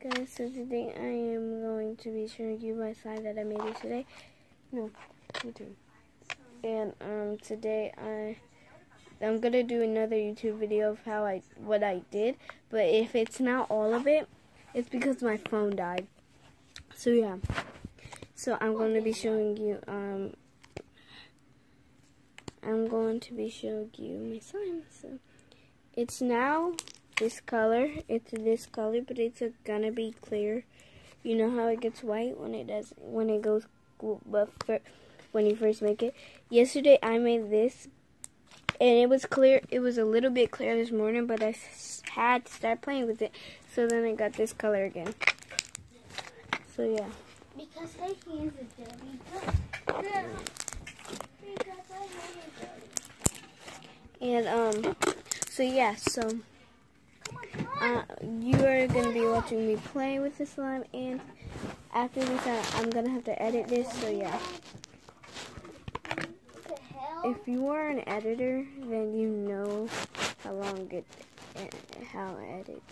Guys, so today I am going to be showing you my slime that I made yesterday. No, YouTube. And today I'm gonna do another YouTube video of what I did. But if it's not all of it, it's because my phone died. So yeah. So I'm going to be showing you I'm going to be showing you my slime. So it's now this color. It's this color, but it's gonna be clear. You know how it gets white when it goes, when you first make it. Yesterday I made this, and it was clear. It was a little bit clear this morning, but I had to start playing with it. So then I got this color again. So yeah. Because I use a dirty brush. Because I have a dirty. And so yeah, so you are gonna be watching me play with the slime, and after this I'm gonna have to edit this. So yeah. If you are an editor, then you know how long edits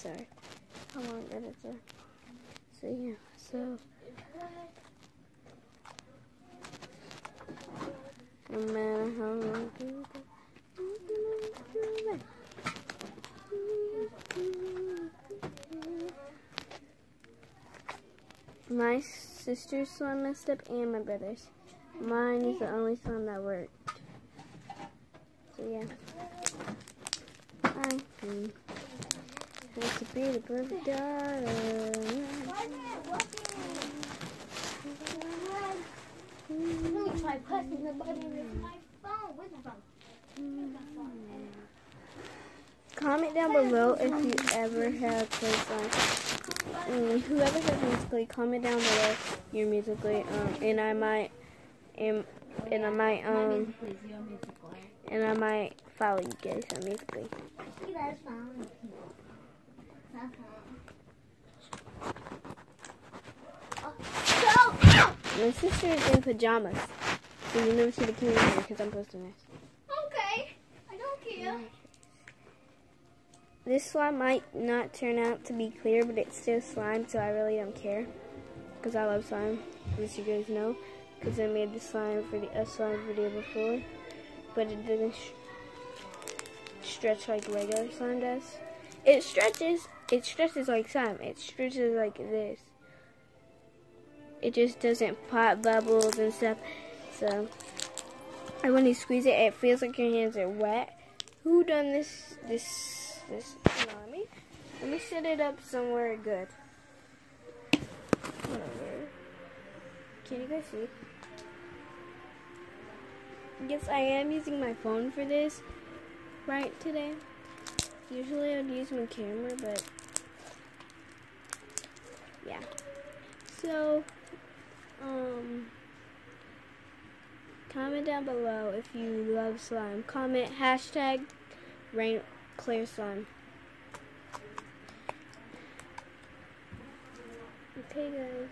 are. How long edits are. So yeah. So. No matter how long my sister's slime messed up and my brother's. Mine is the only slime that worked. So yeah. I think it's to be the perfect daughter. Try pressing the button with my phone. Where's my phone? Comment down below if you ever have played slime. Whoever has Musically, comment down below your Musically. And I might follow you guys on Musically. My sister is in pajamas, so you never see the camera here because I'm posting this. Okay, I don't care. This slime might not turn out to be clear, but it's still slime, so I really don't care because I love slime, as you guys know, because I made the slime for a slime video before, but it didn't stretch like regular slime does. It stretches like slime. It stretches like this. It just doesn't pop bubbles and stuff. So, and when you squeeze it, it feels like your hands are wet. Who done this? Hold on, let me set it up somewhere good. Whatever. Can you guys see? Yes, I am using my phone for this right today. Usually I'd use my camera, but yeah. So, comment down below if you love slime. Comment #RainClearSlime. Okay, guys.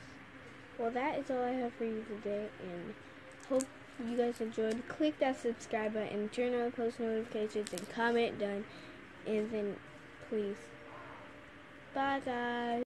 Well, that is all I have for you today, and hope you guys enjoyed. Click that subscribe button, turn on post notifications, and comment done. And then, please. Bye, guys.